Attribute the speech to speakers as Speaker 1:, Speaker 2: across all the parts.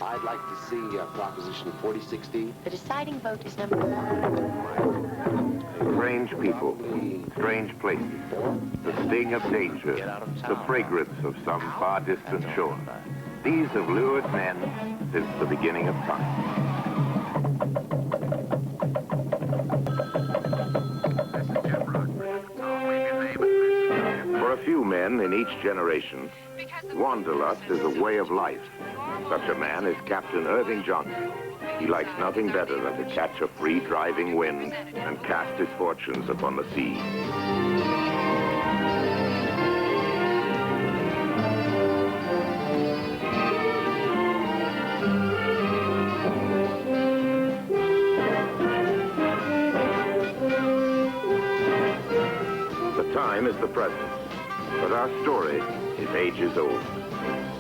Speaker 1: I'd like to see Proposition 4016.
Speaker 2: The deciding vote is number 1.
Speaker 3: Strange people, strange places, the sting of danger, the fragrance of some far distant shore. These have lured men since the beginning of time. For a few men in each generation, wanderlust is a way of life. Such a man is Captain Irving Johnson. He likes nothing better than to catch a free driving wind and cast his fortunes upon the sea. The time is the present, but our story is ages old.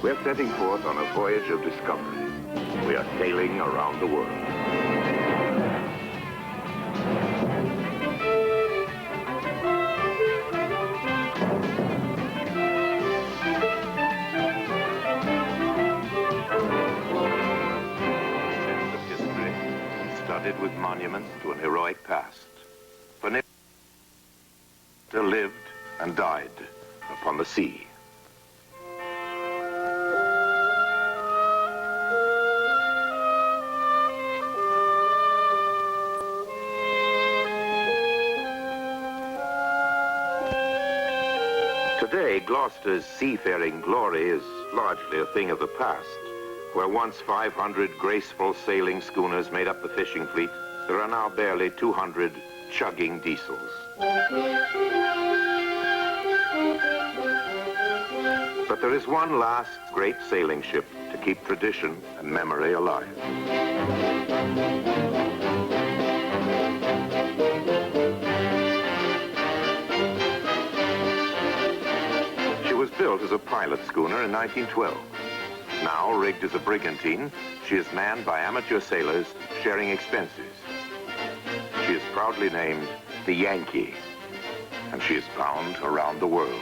Speaker 3: We're setting forth on a voyage of discovery. We are sailing around the world. Sense of history, studded with monuments to an heroic past. For lived and died upon the sea. Today, Gloucester's seafaring glory is largely a thing of the past. Where once 500 graceful sailing schooners made up the fishing fleet, there are now barely 200 chugging diesels. But there is one last great sailing ship to keep tradition and memory alive. She was built as a pilot schooner in 1912. Now rigged as a brigantine, she is manned by amateur sailors sharing expenses. She is proudly named the Yankee, and she is bound around the world.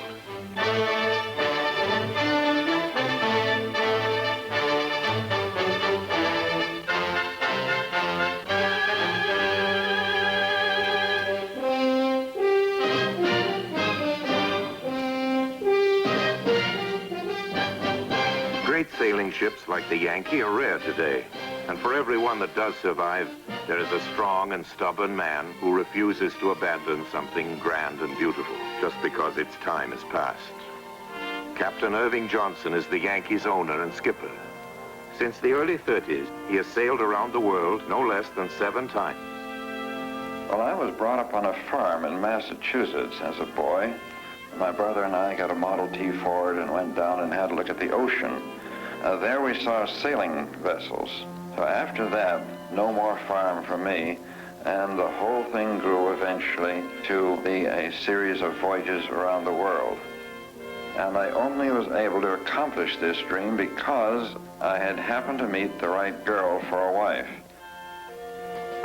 Speaker 3: Great sailing ships like the Yankee are rare today, and for every one that does survive, there is a strong and stubborn man who refuses to abandon something grand and beautiful just because its time is past. Captain Irving Johnson is the Yankee's owner and skipper. Since the early 30s, he has sailed around the world no less than 7 times.
Speaker 4: Well, I was brought up on a farm in Massachusetts as a boy. My brother and I got a Model T Ford and went down and had a look at the ocean. There we saw sailing vessels. So after that, no more farm for me, and the whole thing grew eventually to be a series of voyages around the world. And I only was able to accomplish this dream because I had happened to meet the right girl for a wife.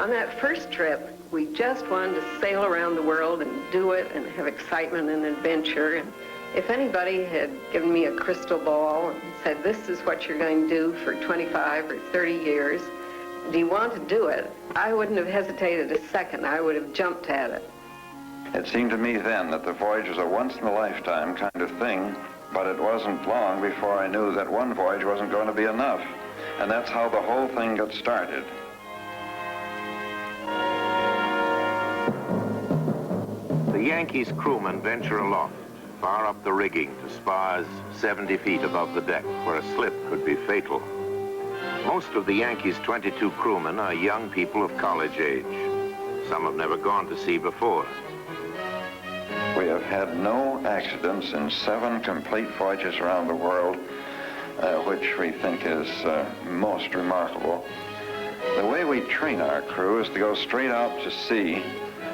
Speaker 5: On that first trip, we just wanted to sail around the world and do it and have excitement and adventure. And if anybody had given me a crystal ball and said, this is what you're going to do for 25 or 30 years, do you want to do it? I wouldn't have hesitated a second. I would have jumped at it.
Speaker 4: It seemed to me then that the voyage was a once-in-a-lifetime kind of thing, but it wasn't long before I knew that one voyage wasn't going to be enough. And that's how the whole thing got started.
Speaker 3: The Yankee's crewmen venture aloft, far up the rigging to spars 70 feet above the deck, where a slip could be fatal. Most of the Yankee's 22 crewmen are young people of college age. Some have never gone to sea before.
Speaker 4: We have had no accidents in 7 complete voyages around the world, which we think is most remarkable. The way we train our crew is to go straight out to sea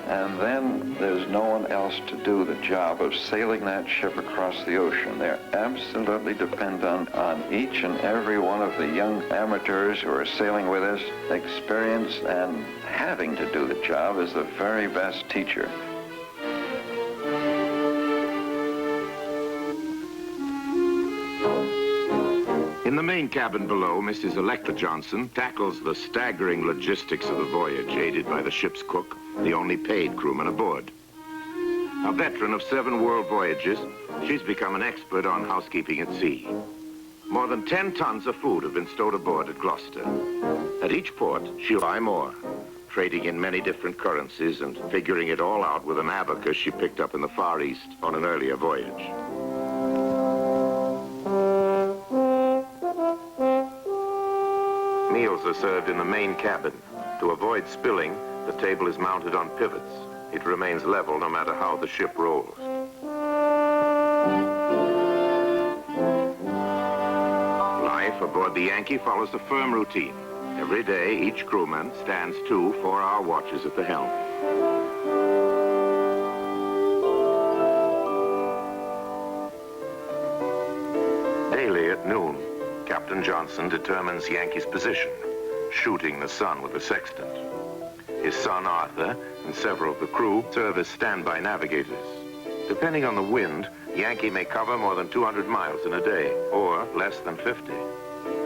Speaker 4: And then there's no one else to do the job of sailing that ship across the ocean. They're absolutely dependent on each and every one of the young amateurs who are sailing with us. Experience and having to do the job is the very best teacher.
Speaker 3: In the main cabin below, Mrs. Electra Johnson tackles the staggering logistics of the voyage, aided by the ship's cook, the only paid crewman aboard. A veteran of 7 world voyages, she's become an expert on housekeeping at sea. More than 10 tons of food have been stowed aboard at Gloucester. At each port, she'll buy more, trading in many different currencies and figuring it all out with an abacus she picked up in the Far East on an earlier voyage. Meals are served in the main cabin. To avoid spilling, the table is mounted on pivots. It remains level no matter how the ship rolls. Life aboard the Yankee follows a firm routine. Every day, each crewman stands 2 4-hour watches at the helm. Daily at noon, Captain Johnson determines Yankee's position, shooting the sun with a sextant. His son, Arthur, and several of the crew serve as standby navigators. Depending on the wind, Yankee may cover more than 200 miles in a day, or less than 50.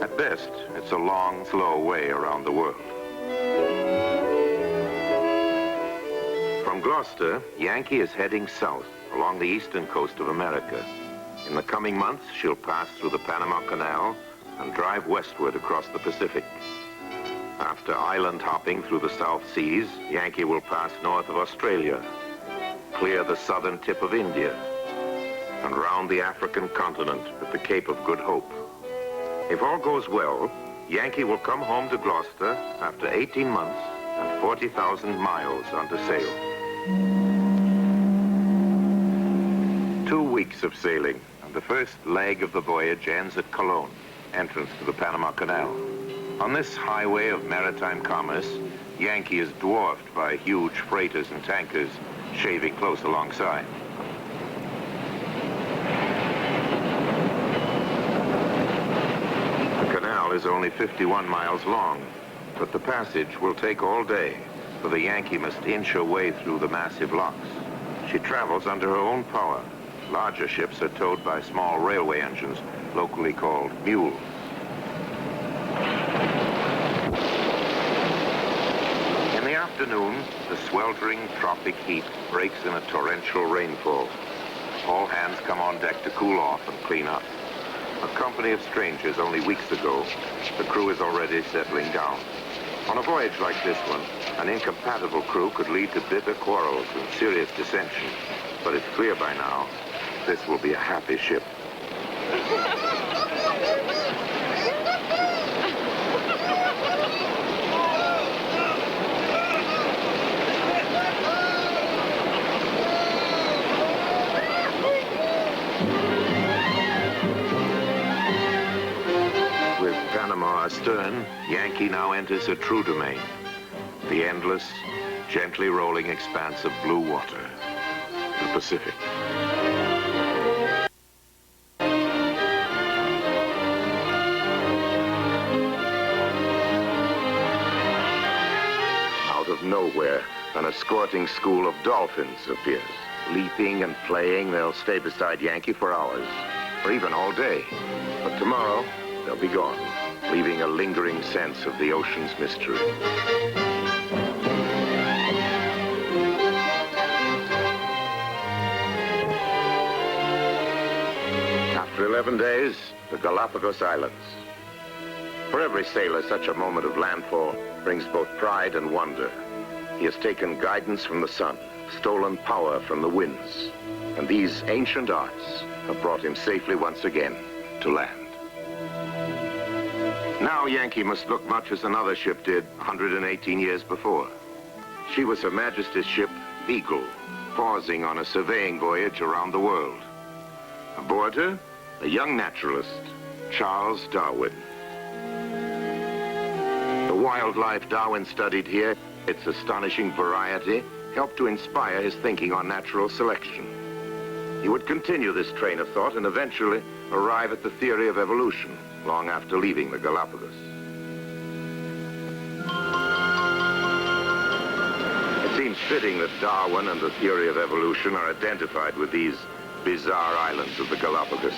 Speaker 3: At best, it's a long, slow way around the world. From Gloucester, Yankee is heading south along the eastern coast of America. In the coming months, she'll pass through the Panama Canal and drive westward across the Pacific. After island hopping through the South Seas, Yankee will pass north of Australia, clear the southern tip of India, and round the African continent at the Cape of Good Hope. If all goes well, Yankee will come home to Gloucester after 18 months and 40,000 miles under sail. 2 weeks of sailing, and the first leg of the voyage ends at Cologne, entrance to the Panama Canal. On this highway of maritime commerce, Yankee is dwarfed by huge freighters and tankers shaving close alongside. The canal is only 51 miles long, but the passage will take all day, for the Yankee must inch her way through the massive locks. She travels under her own power. Larger ships are towed by small railway engines, locally called mules. In the afternoon, the sweltering tropic heat breaks in a torrential rainfall. All hands come on deck to cool off and clean up. A company of strangers only weeks ago, the crew is already settling down. On a voyage like this one, an incompatible crew could lead to bitter quarrels and serious dissension. But it's clear by now, this will be a happy ship. With Panama astern, Yankee now enters her true domain, the endless, gently rolling expanse of blue water, the Pacific. Out of nowhere, an escorting school of dolphins appears. Leaping and playing, they'll stay beside Yankee for hours, or even all day. But tomorrow, they'll be gone, leaving a lingering sense of the ocean's mystery. After 11 days, the Galapagos Islands. For every sailor, such a moment of landfall brings both pride and wonder. He has taken guidance from the sun, stolen power from the winds, and these ancient arts have brought him safely once again to land. Now Yankee must look much as another ship did 118 years before. She was Her Majesty's ship, Beagle, pausing on a surveying voyage around the world. Aboard her, a young naturalist, Charles Darwin. The wildlife Darwin studied here Its astonishing variety helped to inspire his thinking on natural selection. He would continue this train of thought and eventually arrive at the theory of evolution long after leaving the Galapagos. It seems fitting that Darwin and the theory of evolution are identified with these bizarre islands of the Galapagos.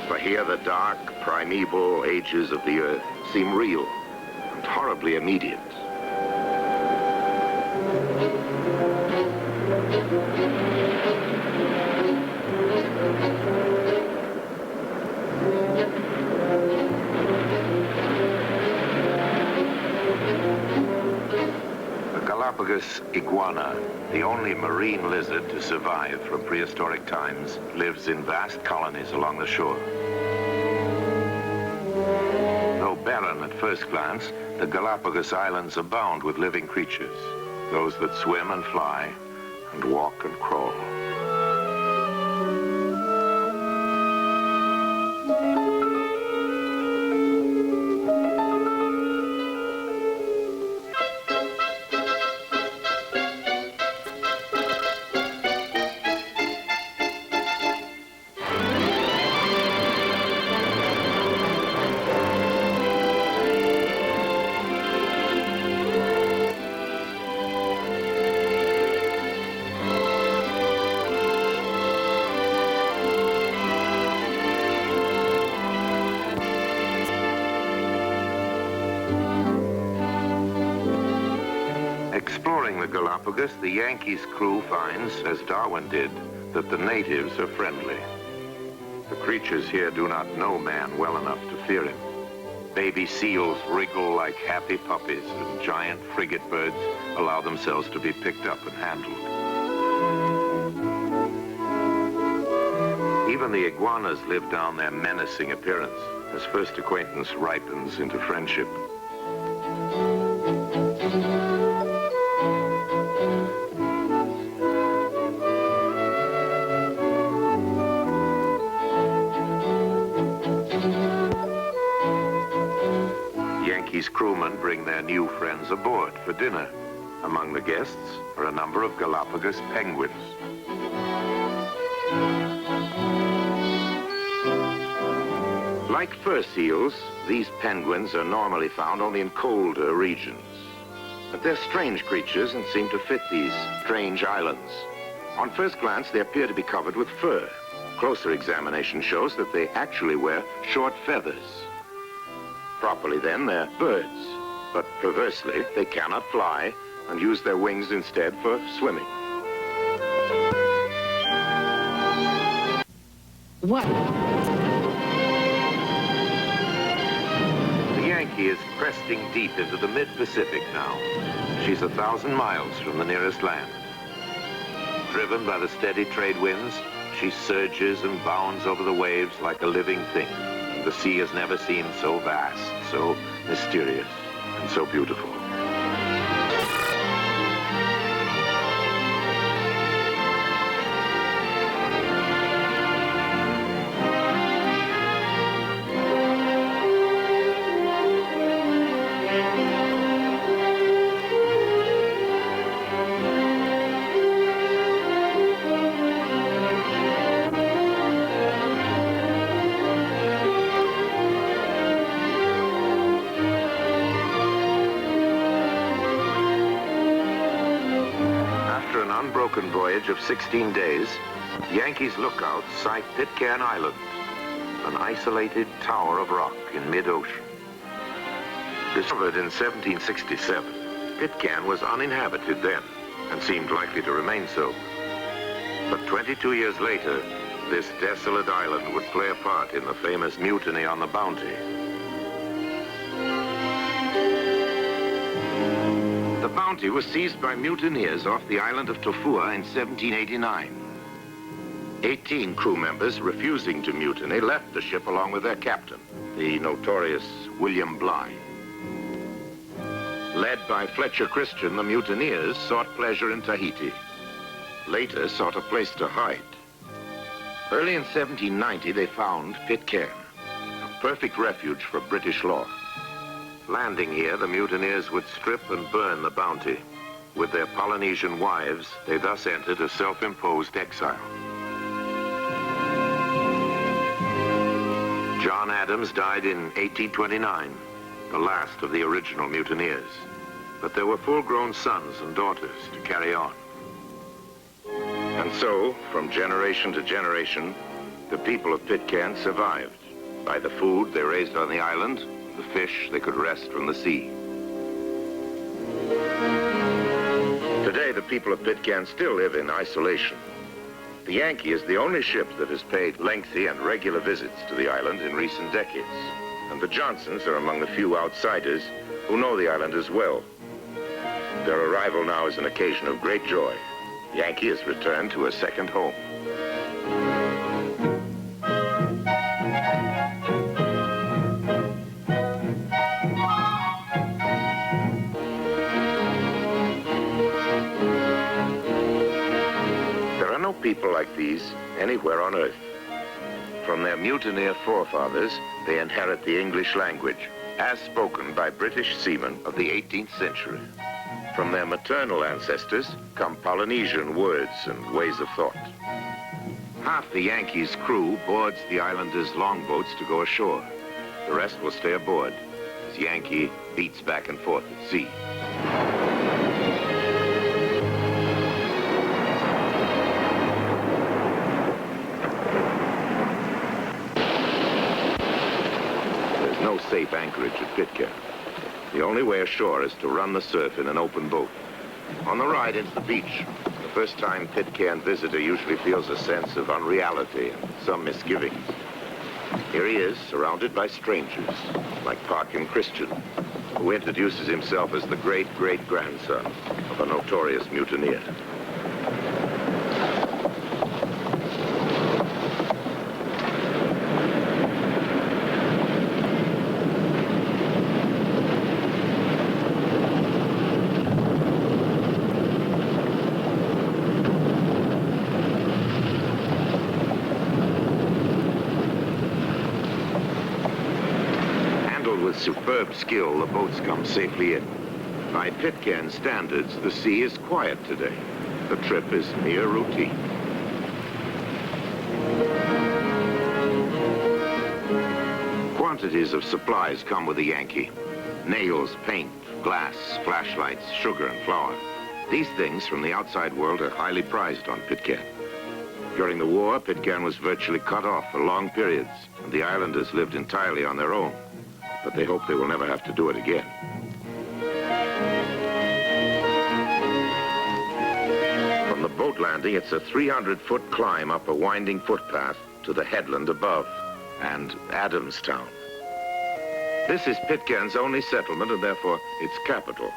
Speaker 3: For here the dark, primeval ages of the Earth seem real and horribly immediate. Galapagos iguana, the only marine lizard to survive from prehistoric times, lives in vast colonies along the shore. Though barren at first glance, the Galapagos Islands abound with living creatures, those that swim and fly, and walk and crawl. Exploring the Galapagos, the Yankee's crew finds, as Darwin did, that the natives are friendly. The creatures here do not know man well enough to fear him. Baby seals wriggle like happy puppies, and giant frigate birds allow themselves to be picked up and handled. Even the iguanas live down their menacing appearance as first acquaintance ripens into friendship. Yankee's crewmen bring their new friends aboard for dinner. Among the guests are a number of Galapagos penguins. Like fur seals, these penguins are normally found only in colder regions. But they're strange creatures and seem to fit these strange islands. On first glance, they appear to be covered with fur. Closer examination shows that they actually wear short feathers. Properly then, they're birds, but perversely, they cannot fly and use their wings instead for swimming.
Speaker 2: What?
Speaker 3: The Yankee is cresting deep into the mid-Pacific now. She's 1,000 miles from the nearest land. Driven by the steady trade winds, she surges and bounds over the waves like a living thing. The sea has never seemed so vast, so mysterious, and so beautiful. Unbroken voyage of 16 days, Yankee's lookouts sight Pitcairn Island, an isolated tower of rock in mid-ocean. Discovered in 1767, Pitcairn was uninhabited then and seemed likely to remain so. But 22 years later, this desolate island would play a part in the famous mutiny on the Bounty. The Bounty was seized by mutineers off the island of Tofua in 1789. 18 crew members refusing to mutiny left the ship along with their captain, the notorious William Bligh. Led by Fletcher Christian, the mutineers sought pleasure in Tahiti. Later sought a place to hide. Early in 1790, they found Pitcairn, a perfect refuge for British law. Landing here, the mutineers would strip and burn the Bounty, With their Polynesian wives, they thus entered a self-imposed exile. John Adams died in 1829, the last of the original mutineers. But there were full-grown sons and daughters to carry on. And so, from generation to generation, the people of Pitcairn survived by the food they raised on the island, the fish they could wrest from the sea. Today, the people of Pitcairn still live in isolation. The Yankee is the only ship that has paid lengthy and regular visits to the island in recent decades. And the Johnsons are among the few outsiders who know the island as well. Their arrival now is an occasion of great joy. Yankee has returned to a second home. There are no people like these anywhere on Earth. From their mutineer forefathers, they inherit the English language, as spoken by British seamen of the 18th century. From their maternal ancestors come Polynesian words and ways of thought. Half the Yankee's crew boards the islanders' longboats to go ashore. The rest will stay aboard as Yankee beats back and forth at sea. There's no safe anchorage at Pitcairn. The only way ashore is to run the surf in an open boat. On the ride into the beach, the first time Pitcairn visitor usually feels a sense of unreality and some misgivings. Here he is, surrounded by strangers, like Parkin Christian, who introduces himself as the great-great-grandson of a notorious mutineer. With superb skill, the boats come safely in. By Pitcairn standards, the sea is quiet today. The trip is mere routine. Quantities of supplies come with the Yankee. Nails, paint, glass, flashlights, sugar, and flour. These things from the outside world are highly prized on Pitcairn. During the war, Pitcairn was virtually cut off for long periods, and the islanders lived entirely on their own. But they hope they will never have to do it again. From the boat landing, it's a 300-foot climb up a winding footpath to the headland above, and Adamstown. This is Pitcairn's only settlement and therefore its capital.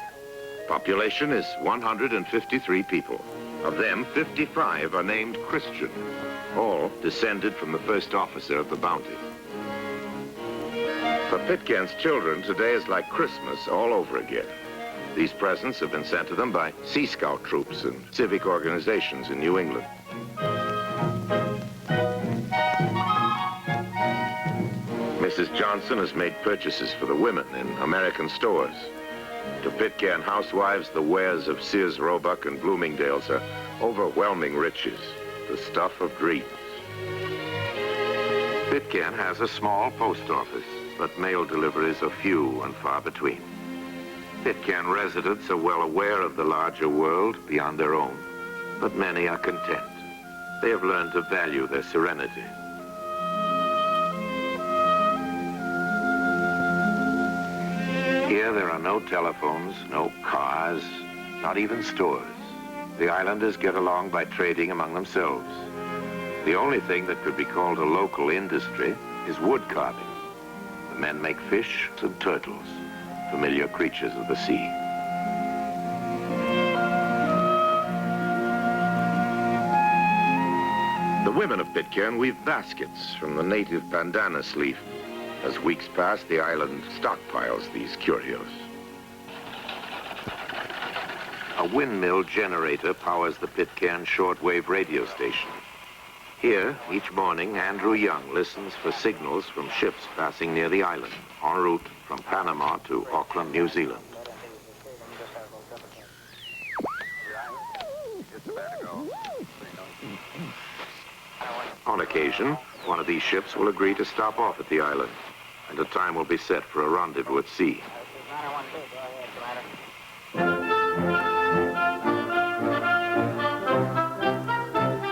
Speaker 3: Population is 153 people. Of them, 55 are named Christian, all descended from the first officer of the Bounty. For Pitcairn's children, today is like Christmas all over again. These presents have been sent to them by Sea Scout troops and civic organizations in New England. Mrs. Johnson has made purchases for the women in American stores. To Pitcairn housewives, the wares of Sears, Roebuck, and Bloomingdale's are overwhelming riches, the stuff of dreams. Pitcairn has a small post office, but mail deliveries are few and far between. Pitcairn residents are well aware of the larger world beyond their own, but many are content. They have learned to value their serenity. Here there are no telephones, no cars, not even stores. The islanders get along by trading among themselves. The only thing that could be called a local industry is wood carving. The men make fish and turtles, familiar creatures of the sea. The women of Pitcairn weave baskets from the native pandanus leaf. As weeks pass, the island stockpiles these curios. A windmill generator powers the Pitcairn shortwave radio station. Here, each morning, Andrew Young listens for signals from ships passing near the island, en route from Panama to Auckland, New Zealand. On occasion, one of these ships will agree to stop off at the island, and a time will be set for a rendezvous at sea.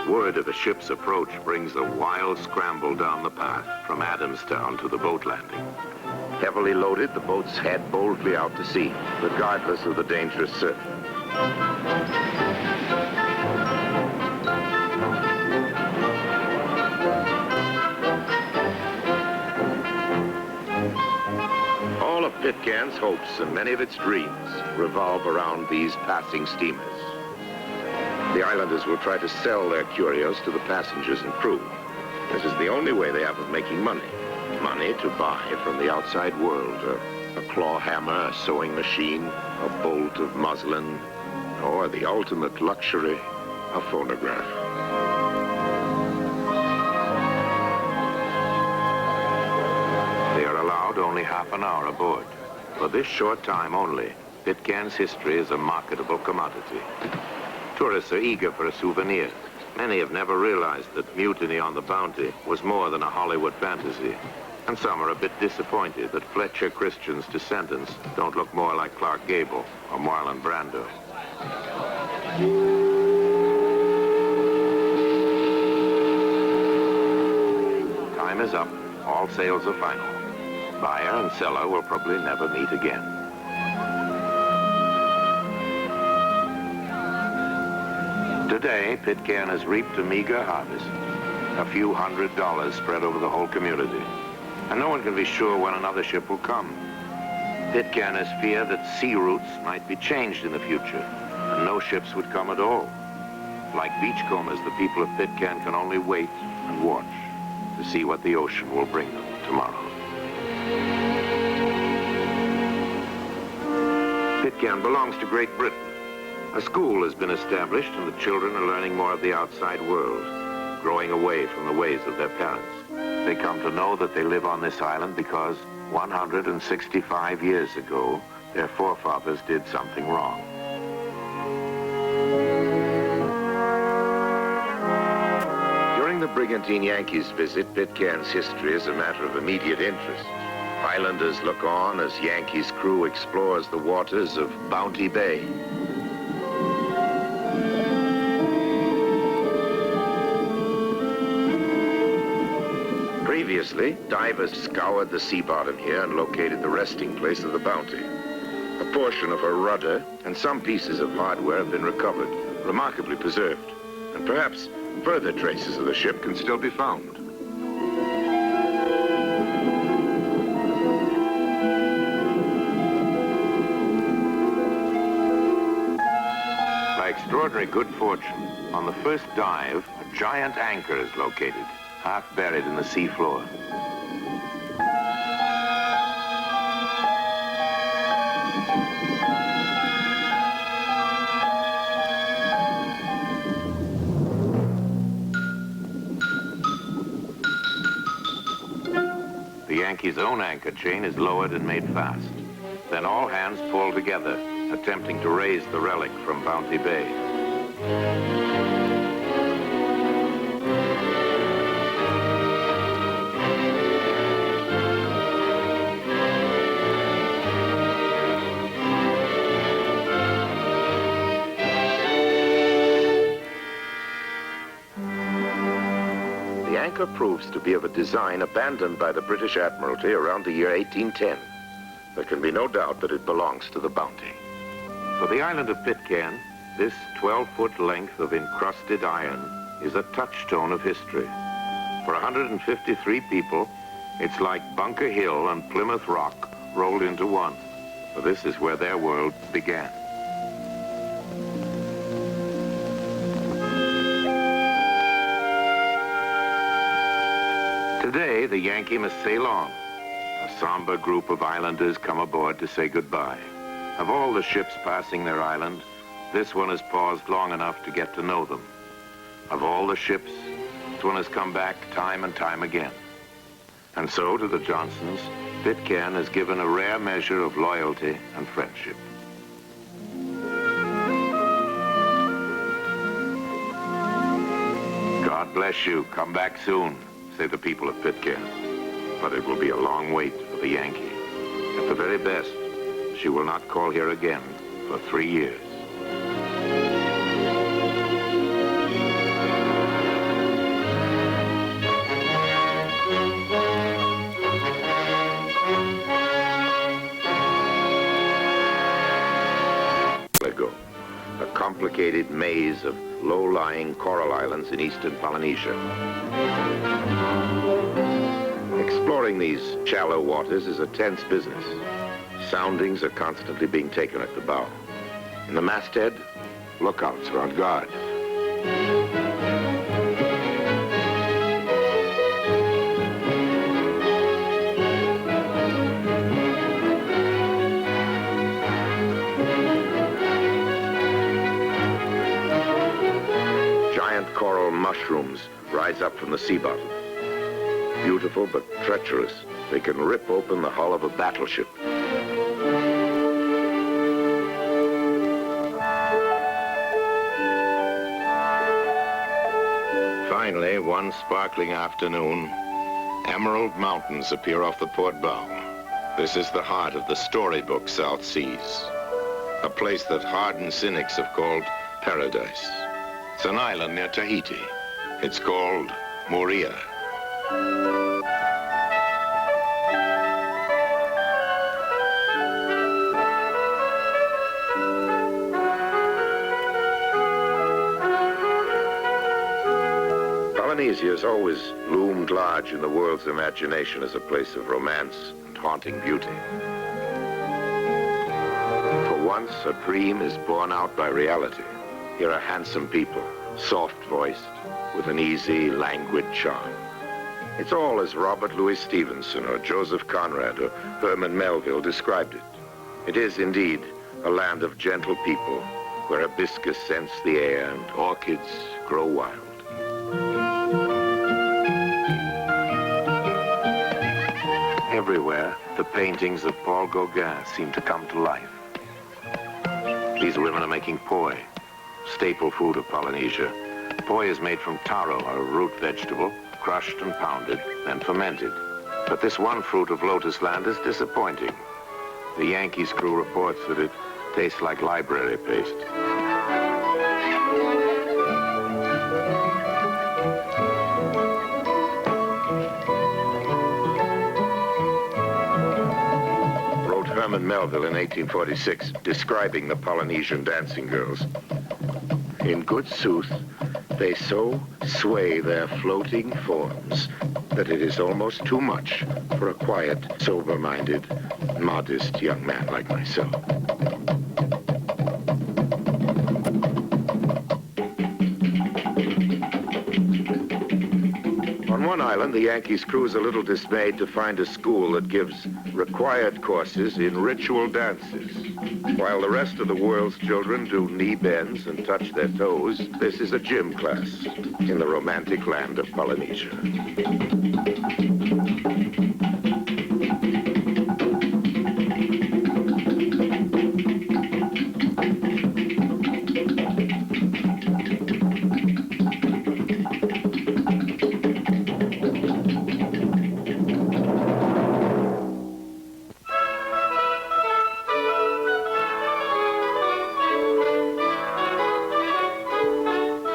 Speaker 3: Word of a ship's approach brings a wild scramble down the path from Adamstown to the boat landing. Heavily loaded, the boats head boldly out to sea, regardless of the dangerous surf. All of Pitcairn's hopes and many of its dreams revolve around these passing steamers. The islanders will try to sell their curios to the passengers and crew. This is the only way they have of making money. Money to buy from the outside world. A claw hammer, a sewing machine, a bolt of muslin, or the ultimate luxury, a phonograph. They are allowed only half an hour aboard. For this short time only, Pitcairn's history is a marketable commodity. Tourists are eager for a souvenir. Many have never realized that mutiny on the Bounty was more than a Hollywood fantasy. And some are a bit disappointed that Fletcher Christian's descendants don't look more like Clark Gable or Marlon Brando. Time is up. All sales are final. Buyer and seller will probably never meet again. Today, Pitcairn has reaped a meager harvest, a few $100s spread over the whole community, and no one can be sure when another ship will come. Pitcairners fear that sea routes might be changed in the future, and no ships would come at all. Like beachcombers, the people of Pitcairn can only wait and watch to see what the ocean will bring them tomorrow. Pitcairn belongs to Great Britain. A school has been established, and the children are learning more of the outside world, growing away from the ways of their parents. They come to know that they live on this island because 165 years ago, their forefathers did something wrong. During the Brigantine Yankee's visit, Pitcairn's history is a matter of immediate interest. Islanders look on as Yankee's crew explores the waters of Bounty Bay. Previously, divers scoured the sea bottom here and located the resting place of the Bounty. A portion of her rudder and some pieces of hardware have been recovered, remarkably preserved, and perhaps further traces of the ship can still be found. By extraordinary good fortune, on the first dive, a giant anchor is located, half buried in the sea floor. The Yankee's own anchor chain is lowered and made fast. Then all hands pull together, attempting to raise the relic from Bounty Bay. The anchor proves to be of a design abandoned by the British Admiralty around the year 1810. There can be no doubt that it belongs to the Bounty. For the island of Pitcairn, this 12-foot length of encrusted iron is a touchstone of history. For 153 people, it's like Bunker Hill and Plymouth Rock rolled into one, for this is where their world began. Today, the Yankee must sail on. A somber group of islanders come aboard to say goodbye. Of all the ships passing their island, this one has paused long enough to get to know them. Of all the ships, this one has come back time and time again. And so, to the Johnsons, Pitcairn has given a rare measure of loyalty and friendship. bless you. Come back soon, say the people of Pitcairn. But it will be a long wait for the Yankee. At the very best, she will not call here again for 3 years. A complicated maze of low-lying coral islands in eastern Polynesia. Exploring these shallow waters is a tense business. Soundings are constantly being taken at the bow. In the masthead, lookouts are on guard. Coral mushrooms rise up from the sea bottom. Beautiful but treacherous, they can rip open the hull of a battleship. Finally, one sparkling afternoon, emerald mountains appear off the port bow. This is the heart of the storybook South Seas, a place that hardened cynics have called paradise. It's an island near Tahiti. It's called Moorea. Polynesia has always loomed large in the world's imagination as a place of romance and haunting beauty. For once, a dream is borne out by reality. Here are handsome people, soft-voiced, with an easy, languid charm. It's all as Robert Louis Stevenson or Joseph Conrad or Herman Melville described it. It is indeed a land of gentle people where hibiscus scents the air and orchids grow wild. Everywhere, the paintings of Paul Gauguin seem to come to life. These women are making poi, staple food of Polynesia. Poi is made from taro, a root vegetable, crushed and pounded, then fermented. But this one fruit of Lotus Land is disappointing. The Yankee's crew reports that it tastes like library paste. Wrote Herman Melville in 1846, describing the Polynesian dancing girls. In good sooth, they so sway their floating forms that it is almost too much for a quiet, sober-minded, modest young man like myself. On one island, the Yankees' crew is a little dismayed to find a school that gives required courses in ritual dances. While the rest of the world's children do knee bends and touch their toes, this is a gym class in the romantic land of Polynesia.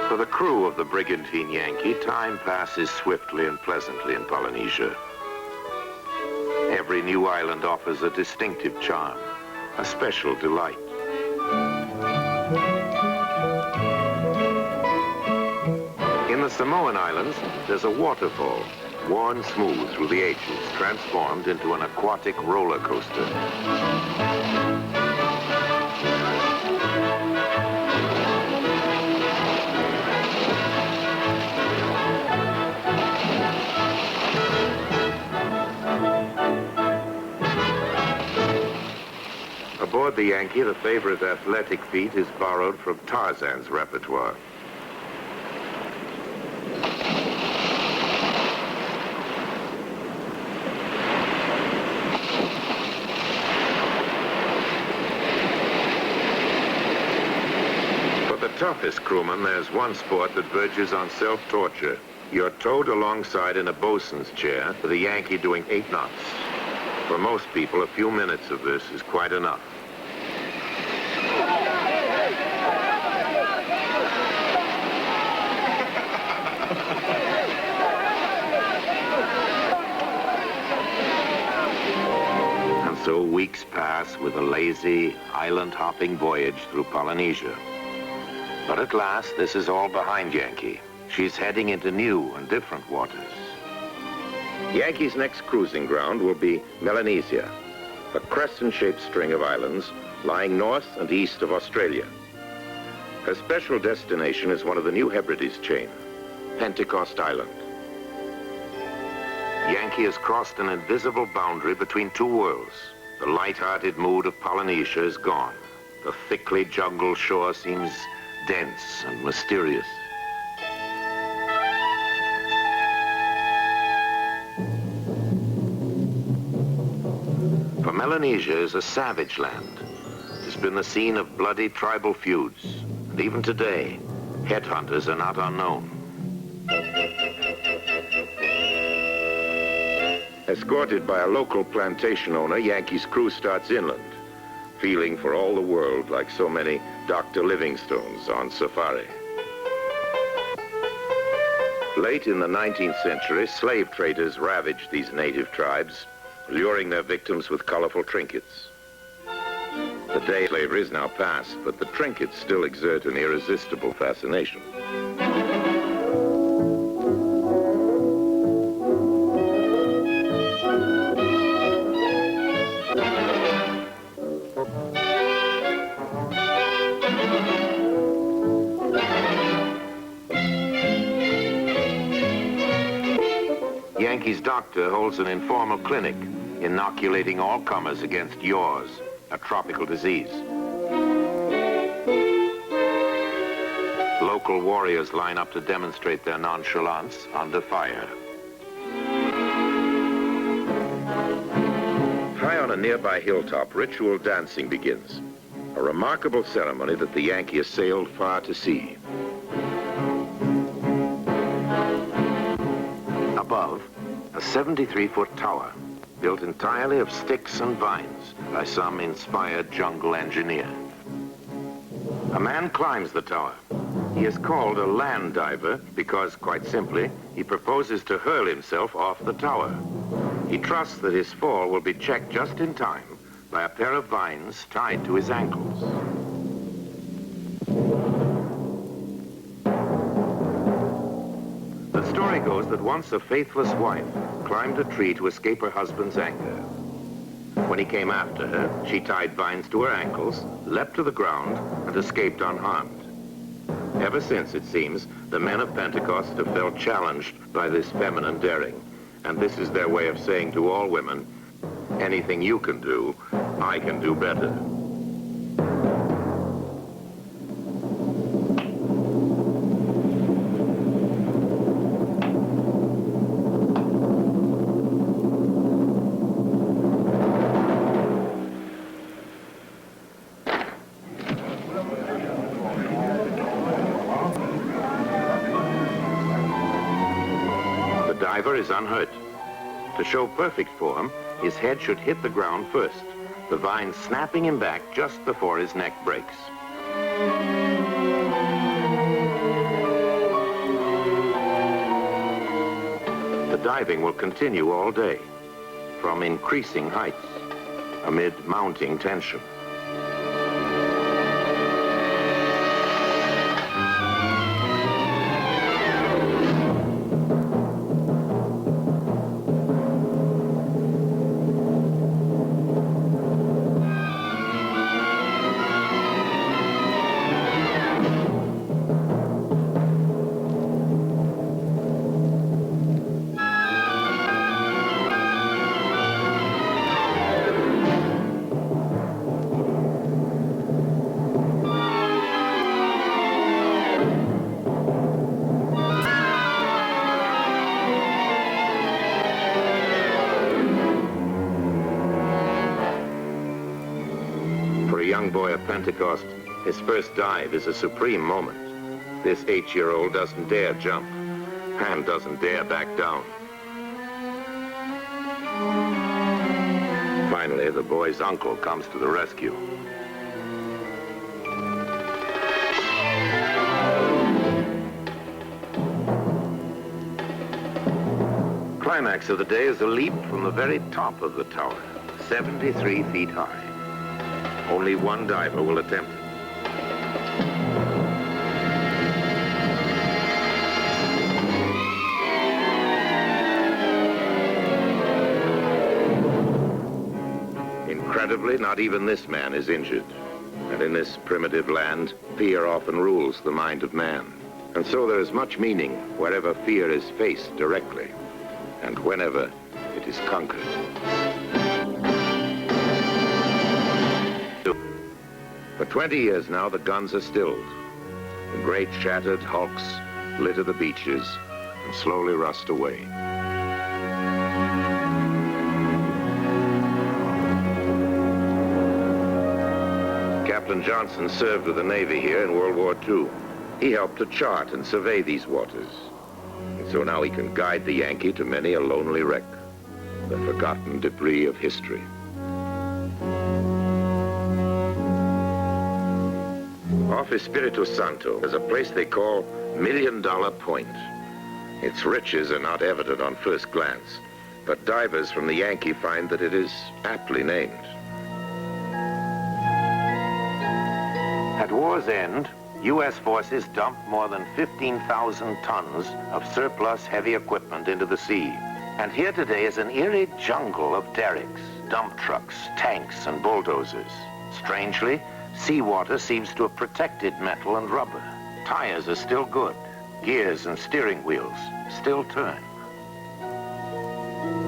Speaker 3: For the crew of the Brigantine Yankee, time passes swiftly and pleasantly in Polynesia. Every new island offers a distinctive charm, a special delight. In the Samoan Islands, there's a waterfall, worn smooth through the ages, transformed into an aquatic roller coaster. Aboard the Yankee, the favorite athletic feat is borrowed from Tarzan's repertoire. For the toughest crewman, there's one sport that verges on self-torture. You're towed alongside in a bosun's chair with a Yankee doing 8 knots. For most people, a few minutes of this is quite enough. And so weeks pass with a lazy, island-hopping voyage through Polynesia. But at last, this is all behind Yankee. She's heading into new and different waters. Yankee's next cruising ground will be Melanesia, a crescent-shaped string of islands lying north and east of Australia. Her special destination is one of the New Hebrides chain, Pentecost Island. Yankee has crossed an invisible boundary between 2 worlds. The light-hearted mood of Polynesia is gone. The thickly jungled shore seems dense and mysterious. For Melanesia is a savage land. It's been the scene of bloody tribal feuds, and even today, headhunters are not unknown. Escorted by a local plantation owner, Yankee's crew starts inland, feeling for all the world like so many Dr. Livingstones on safari. Late in the 19th century, slave traders ravaged these native tribes, luring their victims with colorful trinkets. The day of slavery is now past, but the trinkets still exert an irresistible fascination. Yankee's doctor holds an informal clinic, inoculating all comers against yaws, a tropical disease. Local warriors line up to demonstrate their nonchalance under fire. High on a nearby hilltop, ritual dancing begins, a remarkable ceremony that the Yankee has sailed far to see. Above, a 73-foot tower, built entirely of sticks and vines by some inspired jungle engineer. A man climbs the tower. He is called a land diver because, quite simply, he proposes to hurl himself off the tower. He trusts that his fall will be checked just in time by a pair of vines tied to his ankles. The story goes that once a faithless wife climbed a tree to escape her husband's anger. When he came after her, she tied vines to her ankles, leapt to the ground, and escaped unharmed. Ever since, it seems, the men of Pentecost have felt challenged by this feminine daring. And this is their way of saying to all women, anything you can do, I can do better. Is unhurt. To show perfect form, his head should hit the ground first, the vine snapping him back just before his neck breaks. The diving will continue all day, from increasing heights, amid mounting tension. Boy at Pentecost, his first dive is a supreme moment. This 8-year-old doesn't dare jump. and doesn't dare back down. Finally, the boy's uncle comes to the rescue. Climax of the day is a leap from the very top of the tower, 73 feet high. Only one diver will attempt it. Incredibly, not even this man is injured. And in this primitive land, fear often rules the mind of man. And so there is much meaning wherever fear is faced directly, and whenever it is conquered. For 20 years now, the guns are stilled. The great shattered hulks litter the beaches and slowly rust away. Captain Johnson served with the Navy here in World War II. He helped to chart and survey these waters. And so now he can guide the Yankee to many a lonely wreck, the forgotten debris of history. Off Espiritu Santo, there's a place they call $1 Million Point. Its riches are not evident on first glance, but divers from the Yankee find that it is aptly named. At war's end, U.S. forces dumped more than 15,000 tons of surplus heavy equipment into the sea. And here today is an eerie jungle of derricks, dump trucks, tanks, and bulldozers. Strangely, seawater seems to have protected metal and rubber. Tires are still good. Gears and steering wheels still turn.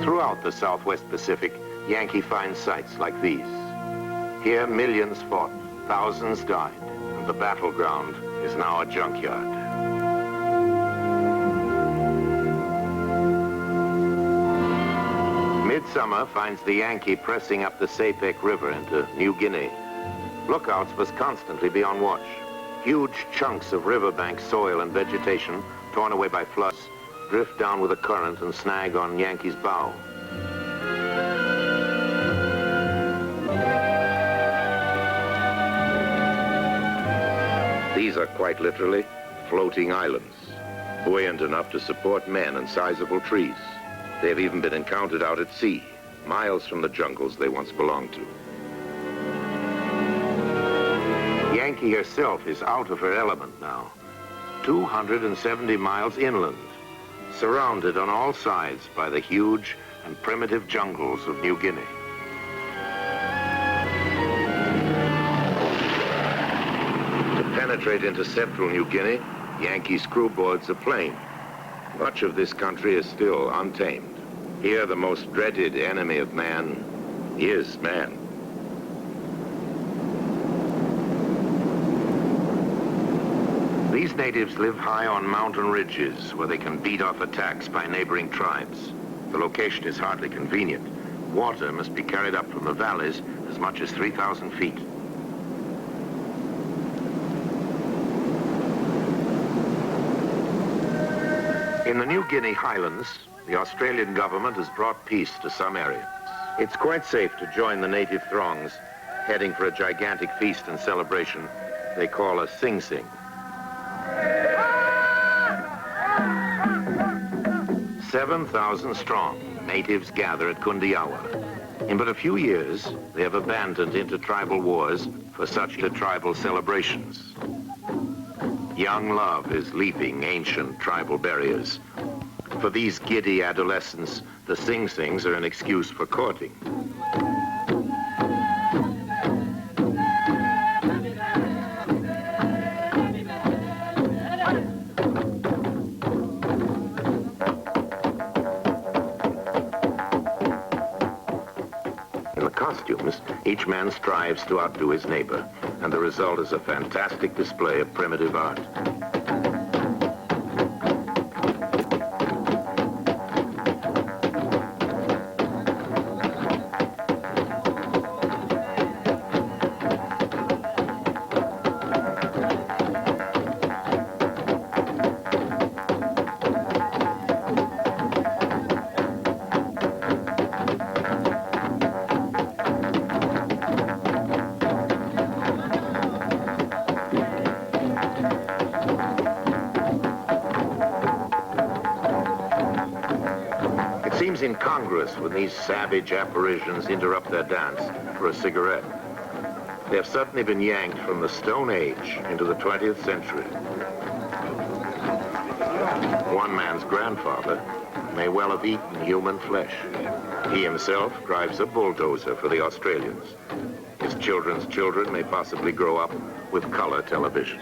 Speaker 3: Throughout the Southwest Pacific, Yankee finds sites like these. Here, millions fought, thousands died, and the battleground is now a junkyard. Midsummer finds the Yankee pressing up the Sepik River into New Guinea. Lookouts must constantly be on watch. Huge chunks of riverbank soil and vegetation, torn away by floods, drift down with a current and snag on Yankee's bow. These are quite literally floating islands, buoyant enough to support men and sizable trees. They have even been encountered out at sea, miles from the jungles they once belonged to. Yankee herself is out of her element now, 270 miles inland, surrounded on all sides by the huge and primitive jungles of New Guinea. To penetrate into central New Guinea, Yankees crew boards a plane. Much of this country is still untamed. Here, the most dreaded enemy of man is man. These natives live high on mountain ridges where they can beat off attacks by neighboring tribes. The location is hardly convenient. Water must be carried up from the valleys as much as 3,000 feet. In the New Guinea highlands, the Australian government has brought peace to some areas. It's quite safe to join the native throngs heading for a gigantic feast and celebration they call a Sing Sing. 7,000 strong, natives gather at Kundiawa. In but a few years, they have abandoned intertribal wars for such tribal celebrations. Young love is leaping ancient tribal barriers. For these giddy adolescents, the Sing Sings are an excuse for courting. Costumes, each man strives to outdo his neighbor, and the result is a fantastic display of primitive art. seems incongruous when these savage apparitions interrupt their dance for a cigarette. They have certainly been yanked from the Stone Age into the 20th century. One man's grandfather may well have eaten human flesh. He himself drives a bulldozer for the Australians. His children's children may possibly grow up with color television.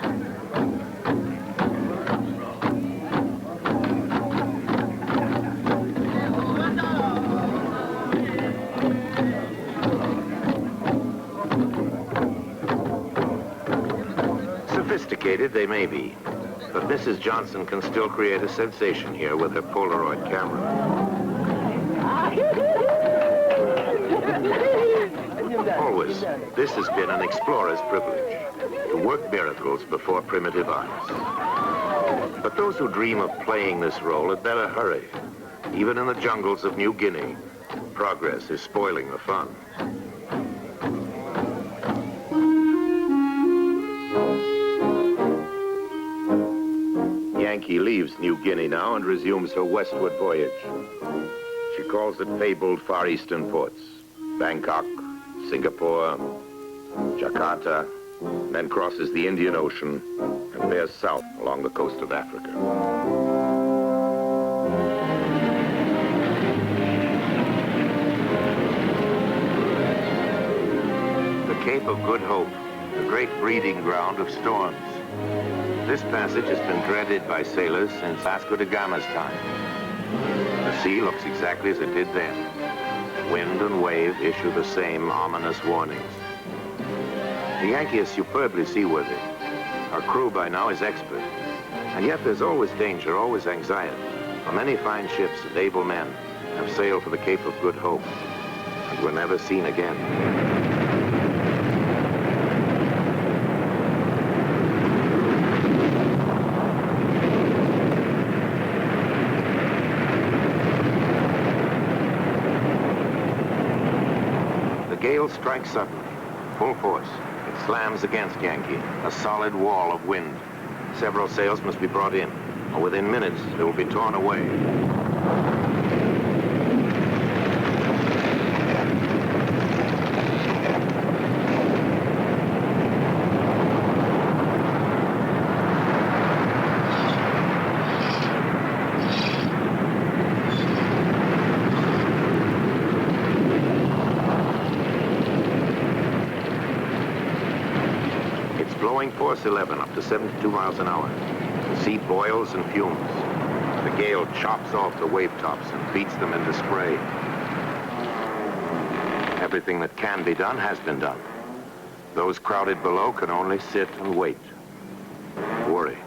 Speaker 3: Sophisticated they may be, but Mrs. Johnson can still create a sensation here with her Polaroid camera. Always, this has been an explorer's privilege, to work miracles before primitive eyes. But those who dream of playing this role had better hurry. Even in the jungles of New Guinea, progress is spoiling the fun. Yankee leaves New Guinea now and resumes her westward voyage. She calls at fabled Far Eastern ports, Bangkok, Singapore, Jakarta, then crosses the Indian Ocean and bears south along the coast of Africa. The Cape of Good Hope, the great breeding ground of storms. This passage has been dreaded by sailors since Vasco da Gama's time. The sea looks exactly as it did then. Wind and wave issue the same ominous warnings. The Yankee is superbly seaworthy. Our crew by now is expert. And yet there's always danger, always anxiety. For many fine ships and able men have sailed for the Cape of Good Hope and were never seen again. The gale strikes suddenly, full force. It slams against Yankee, a solid wall of wind. Several sails must be brought in, or within minutes they will be torn away. Force 11 up to 72 miles an hour. The sea boils and fumes. The gale chops off the wave tops and beats them into spray. Everything that can be done has been done. Those crowded below can only sit and wait. Worry.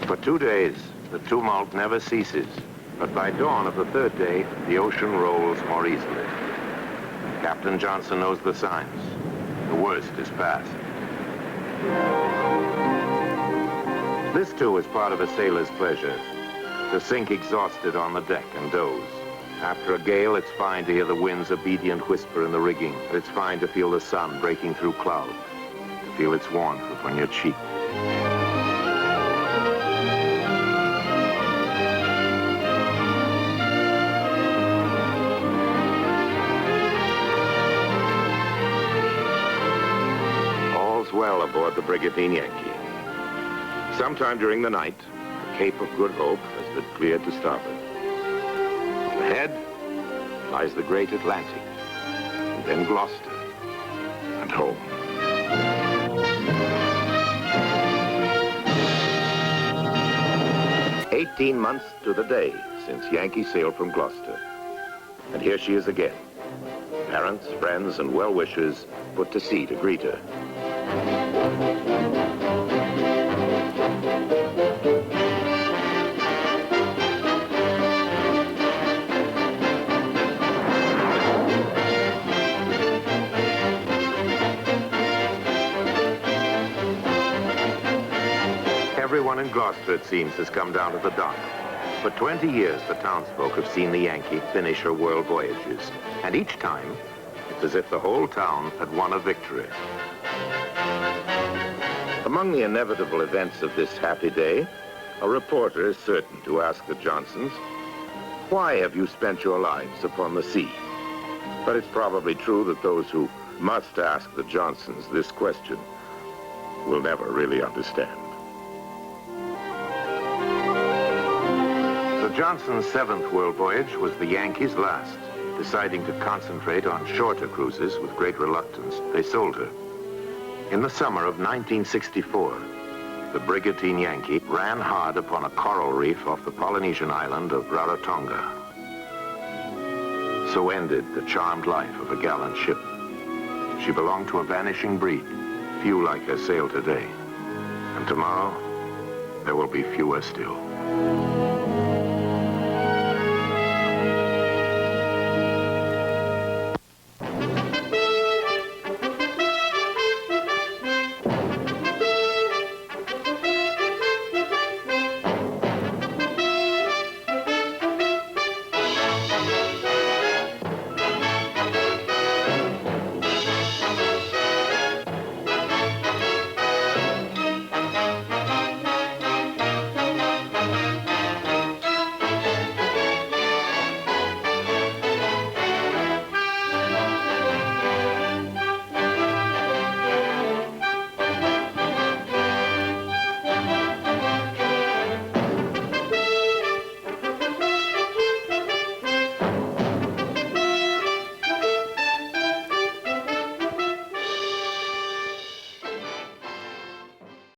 Speaker 3: For 2 days, the tumult never ceases, but by dawn of the third day, the ocean rolls more easily. Captain Johnson knows the signs. The worst is past. This, too, is part of a sailor's pleasure, to sink exhausted on the deck and doze. After a gale, it's fine to hear the wind's obedient whisper in the rigging, but it's fine to feel the sun breaking through clouds, to feel its warmth upon your cheek. Well aboard the Brigantine Yankee. Sometime during the night, the Cape of Good Hope has been cleared to starboard. Ahead lies the great Atlantic, and then Gloucester, and home. "18 months to the day since Yankee sailed from Gloucester. And here she is again. Parents, friends, and well-wishers put to sea to greet her. Gloucester, it seems, has come down to the dock. For 20 years, the townsfolk have seen the Yankee finish her world voyages. And each time, it's as if the whole town had won a victory. Among the inevitable events of this happy day, a reporter is certain to ask the Johnsons, "Why have you spent your lives upon the sea?" But it's probably true that those who must ask the Johnsons this question will never really understand. The Johnsons' 7th world voyage was the Yankee's last. Deciding to concentrate on shorter cruises with great reluctance, they sold her. In the summer of 1964, the Brigantine Yankee ran hard upon a coral reef off the Polynesian island of Rarotonga. So ended the charmed life of a gallant ship. She belonged to a vanishing breed. Few like her sail today. And tomorrow, there will be fewer still.